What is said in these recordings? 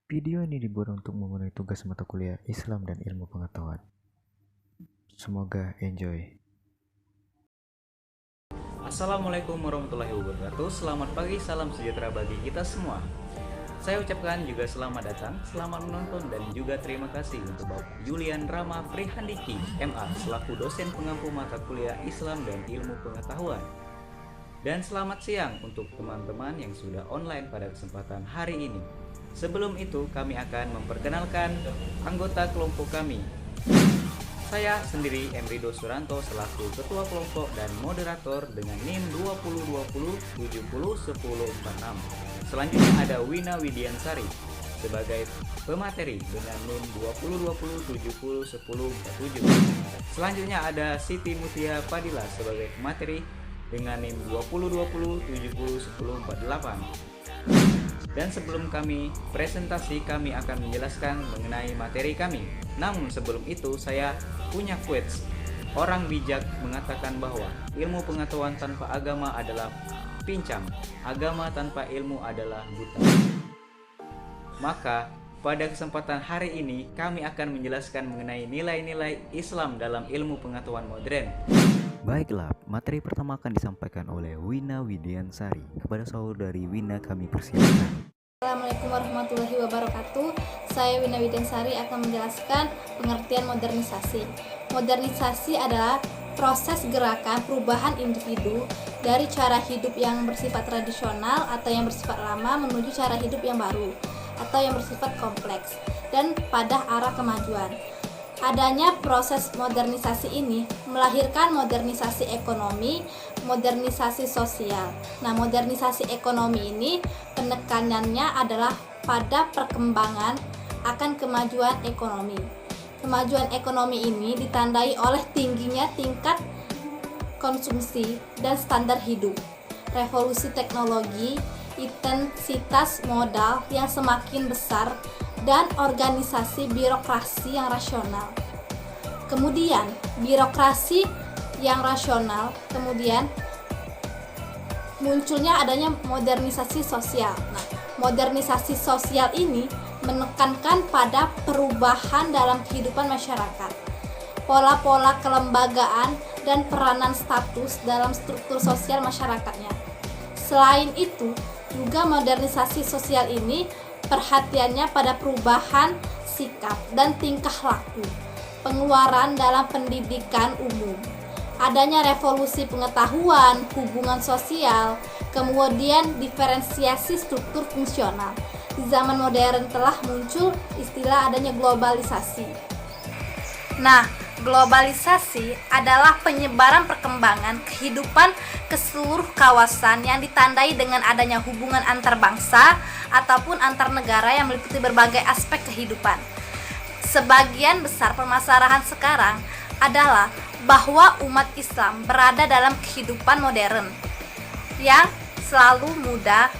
Video ini dibuat untuk memenuhi tugas mata kuliah Islam dan Ilmu Pengetahuan. Semoga enjoy. Assalamualaikum warahmatullahi wabarakatuh. Selamat pagi, salam sejahtera bagi kita semua. Saya ucapkan juga selamat datang, selamat menonton, dan juga terima kasih untuk Bapak Julian Rama Prihandiki, MA, selaku dosen pengampu mata kuliah Islam dan Ilmu Pengetahuan. Dan selamat siang untuk teman-teman yang sudah online pada kesempatan hari ini. Sebelum itu, kami akan memperkenalkan anggota kelompok kami. Saya sendiri, Emrido Suranto, selaku Ketua Kelompok dan Moderator dengan NIM 2020701046. Selanjutnya ada Wina Widiansari sebagai pemateri dengan NIM 2020701047. Selanjutnya ada Siti Mutia Fadila sebagai pemateri dengan NIM 2020701048. Dan sebelum kami presentasi, kami akan menjelaskan mengenai materi kami. Namun sebelum itu, saya punya quotes. Orang bijak mengatakan bahwa ilmu pengetahuan tanpa agama adalah pincang, agama tanpa ilmu adalah buta. Maka pada kesempatan hari ini kami akan menjelaskan mengenai nilai-nilai Islam dalam ilmu pengetahuan modern. Baiklah, materi pertama akan disampaikan oleh Wina Widiansari. Kepada saudari Wina kami persilakan. Assalamualaikum warahmatullahi wabarakatuh. Saya Wina Widiansari akan menjelaskan pengertian modernisasi. Modernisasi adalah proses gerakan perubahan individu dari cara hidup yang bersifat tradisional atau yang bersifat lama menuju cara hidup yang baru atau yang bersifat kompleks dan pada arah kemajuan. Adanya proses modernisasi ini melahirkan modernisasi ekonomi, modernisasi sosial. Nah, modernisasi ekonomi ini penekanannya adalah pada perkembangan akan kemajuan ekonomi. Kemajuan ekonomi ini ditandai oleh tingginya tingkat konsumsi dan standar hidup, revolusi teknologi, intensitas modal yang semakin besar, dan organisasi birokrasi yang rasional. Kemudian, birokrasi yang rasional, kemudian munculnya adanya modernisasi sosial. Nah, modernisasi sosial ini menekankan pada perubahan dalam kehidupan masyarakat, pola-pola kelembagaan dan peranan status dalam struktur sosial masyarakatnya. Selain itu, juga modernisasi sosial ini perhatiannya pada perubahan sikap dan tingkah laku, pengeluaran dalam pendidikan umum, adanya revolusi pengetahuan, hubungan sosial, kemudian diferensiasi struktur fungsional. Di zaman modern telah muncul istilah adanya globalisasi. Nah, globalisasi adalah penyebaran perkembangan kehidupan ke seluruh kawasan yang ditandai dengan adanya hubungan antar bangsa ataupun antar negara yang meliputi berbagai aspek kehidupan. Sebagian besar permasalahan sekarang adalah bahwa umat Islam berada dalam kehidupan modern yang selalu mudah,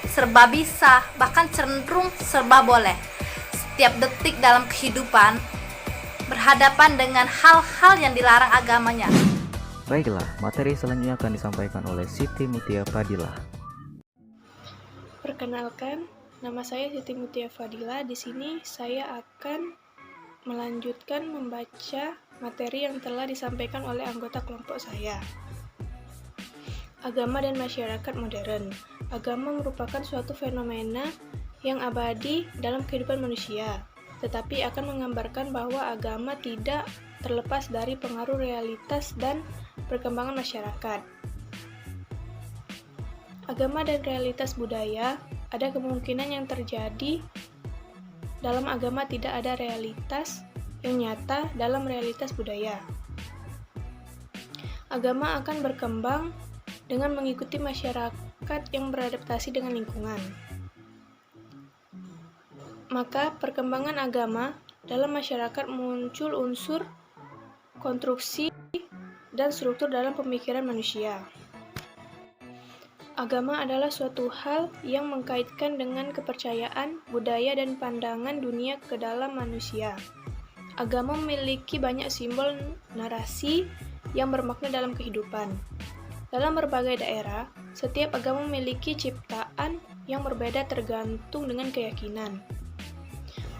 serba bisa, bahkan cenderung serba boleh. Setiap detik dalam kehidupan berhadapan dengan hal-hal yang dilarang agamanya. Baiklah, materi selanjutnya akan disampaikan oleh Siti Mutia Fadila. Perkenalkan, nama saya Siti Mutia Fadila. Di sini saya akan melanjutkan membaca materi yang telah disampaikan oleh anggota kelompok saya. Agama dan masyarakat modern. Agama merupakan suatu fenomena yang abadi dalam kehidupan manusia, tetapi akan menggambarkan bahwa agama tidak terlepas dari pengaruh realitas dan perkembangan masyarakat. Agama dan realitas budaya, ada kemungkinan yang terjadi dalam agama tidak ada realitas yang nyata dalam realitas budaya. Agama akan berkembang dengan mengikuti masyarakat yang beradaptasi dengan lingkungan. Maka perkembangan agama dalam masyarakat muncul unsur konstruksi dan struktur dalam pemikiran manusia. Agama adalah suatu hal yang mengkaitkan dengan kepercayaan, budaya, dan pandangan dunia ke dalam manusia. Agama memiliki banyak simbol narasi yang bermakna dalam kehidupan. Dalam berbagai daerah, setiap agama memiliki ciptaan yang berbeda tergantung dengan keyakinan.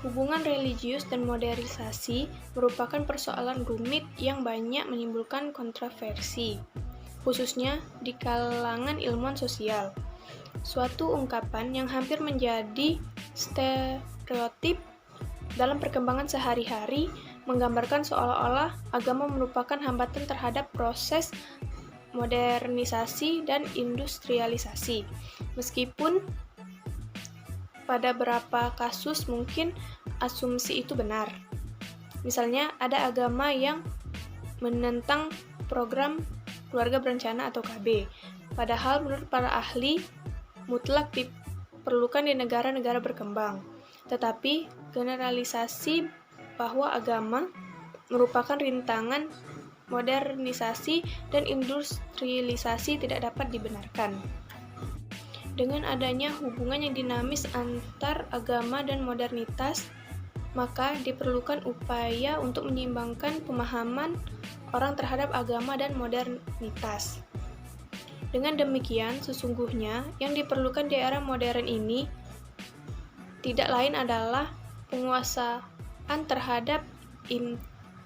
Hubungan religius dan modernisasi merupakan persoalan rumit yang banyak menimbulkan kontroversi, khususnya di kalangan ilmuwan sosial. Suatu ungkapan yang hampir menjadi stereotip dalam perkembangan sehari-hari menggambarkan seolah-olah agama merupakan hambatan terhadap proses modernisasi dan industrialisasi. Meskipun pada beberapa kasus mungkin asumsi itu benar. Misalnya ada agama yang menentang program keluarga berencana atau KB. Padahal menurut para ahli mutlak diperlukan di negara-negara berkembang. Tetapi generalisasi bahwa agama merupakan rintangan modernisasi dan industrialisasi tidak dapat dibenarkan. Dengan adanya hubungan yang dinamis antar agama dan modernitas, maka diperlukan upaya untuk menyeimbangkan pemahaman orang terhadap agama dan modernitas. Dengan demikian, sesungguhnya yang diperlukan di era modern ini tidak lain adalah penguasaan terhadap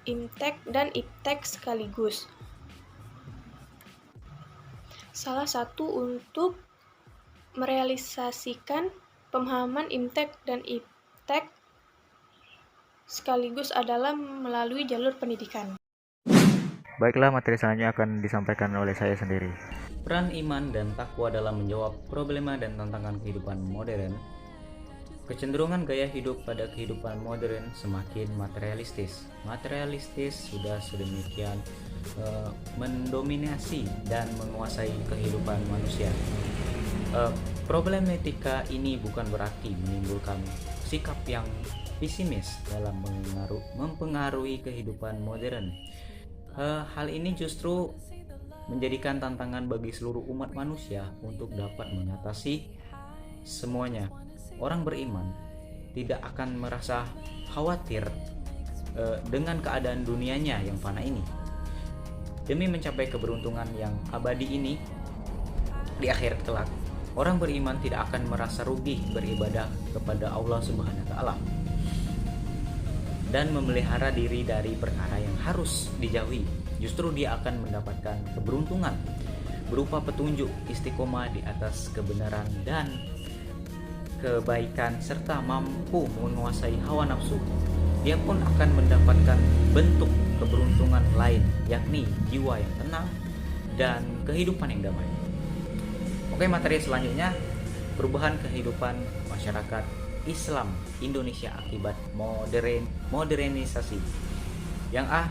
imtek dan iptek sekaligus. Salah satu untuk merealisasikan pemahaman imtek dan iptek sekaligus adalah melalui jalur pendidikan. Baiklah, materi selanjutnya akan disampaikan oleh saya sendiri. Peran iman dan takwa dalam menjawab problema dan tantangan kehidupan modern. Kecenderungan gaya hidup pada kehidupan modern semakin materialistis. Materialistis sudah sedemikian mendominasi dan menguasai kehidupan manusia. Problematika ini bukan berarti menimbulkan sikap yang pesimis dalam mempengaruhi kehidupan modern. Hal ini justru menjadikan tantangan bagi seluruh umat manusia untuk dapat mengatasi semuanya. Orang beriman tidak akan merasa khawatir dengan keadaan dunianya yang fana ini. Demi mencapai keberuntungan yang abadi ini di akhirat kelak, orang beriman tidak akan merasa rugi beribadah kepada Allah Subhanahu wa taala dan memelihara diri dari perkara yang harus dijauhi. Justru dia akan mendapatkan keberuntungan berupa petunjuk istiqomah di atas kebenaran dan kebaikan serta mampu menguasai hawa nafsu. Dia pun akan mendapatkan bentuk keberuntungan lain, yakni jiwa yang tenang dan kehidupan yang damai. Oke, materi selanjutnya, perubahan kehidupan masyarakat Islam Indonesia akibat modernisasi. Yang A,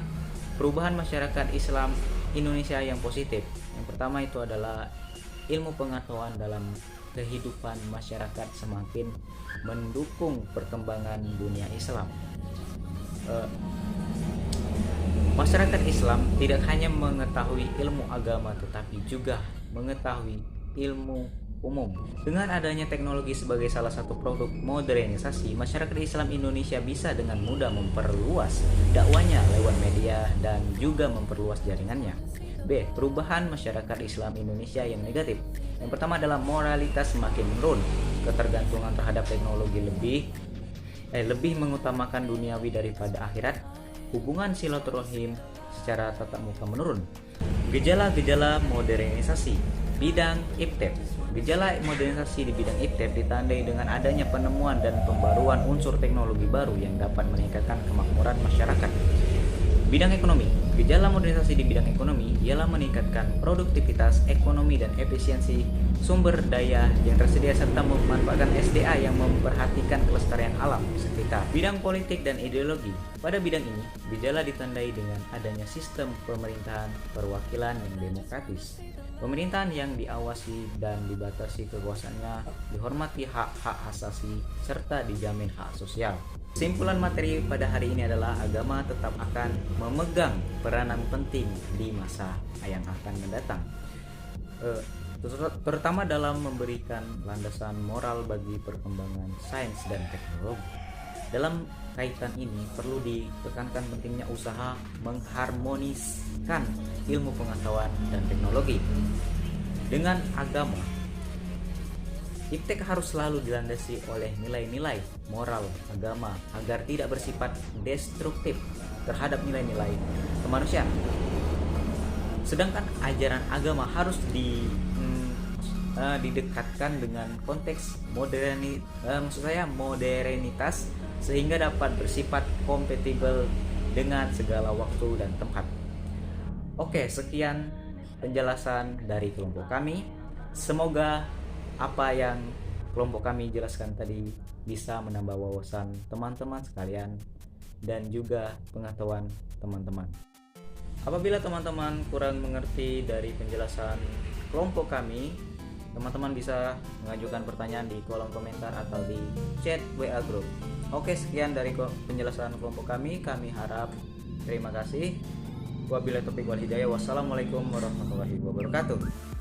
perubahan masyarakat Islam Indonesia yang positif. Yang pertama itu adalah ilmu pengetahuan dalam kehidupan masyarakat semakin mendukung perkembangan dunia Islam. Masyarakat Islam tidak hanya mengetahui ilmu agama tetapi juga mengetahui ilmu umum. Dengan adanya teknologi sebagai salah satu produk modernisasi, masyarakat Islam Indonesia bisa dengan mudah memperluas dakwanya lewat media dan juga memperluas jaringannya. B. Perubahan masyarakat Islam Indonesia yang negatif. Yang pertama adalah moralitas semakin menurun. Ketergantungan terhadap teknologi lebih mengutamakan duniawi daripada akhirat. Hubungan silaturahim secara tatap muka menurun. Gejala-gejala modernisasi bidang iptek. Gejala modernisasi di bidang iptek ditandai dengan adanya penemuan dan pembaruan unsur teknologi baru yang dapat meningkatkan kemakmuran masyarakat. Bidang ekonomi. Gejala modernisasi di bidang ekonomi ialah meningkatkan produktivitas ekonomi dan efisiensi sumber daya yang tersedia serta memanfaatkan SDA yang memperhatikan kelestarian alam sekitar. Bidang politik dan ideologi. Pada bidang ini, gejala ditandai dengan adanya sistem pemerintahan perwakilan yang demokratis. Pemerintahan yang diawasi dan dibatasi kekuasaannya, dihormati hak-hak asasi, serta dijamin hak sosial. Kesimpulan materi pada hari ini adalah agama tetap akan memegang peranan penting di masa yang akan mendatang, terutama dalam memberikan landasan moral bagi perkembangan sains dan teknologi. Dalam kaitan ini perlu ditekankan pentingnya usaha mengharmoniskan ilmu pengetahuan dan teknologi dengan agama Iptek harus selalu dilandasi oleh nilai-nilai moral agama agar tidak bersifat destruktif terhadap nilai-nilai kemanusiaan. Sedangkan ajaran agama harus didekatkan dengan konteks modernitas sehingga dapat bersifat kompatibel dengan segala waktu dan tempat. Oke, sekian penjelasan dari kelompok kami. Semoga apa yang kelompok kami jelaskan tadi bisa menambah wawasan teman-teman sekalian dan juga pengetahuan teman-teman. Apabila teman-teman kurang mengerti dari penjelasan kelompok kami, teman-teman bisa mengajukan pertanyaan di kolom komentar atau di chat WA group. Oke, sekian dari penjelasan kelompok kami. Kami harap terima kasih. Wabillahi taufiq wal hidayah. Wassalamualaikum warahmatullahi wabarakatuh.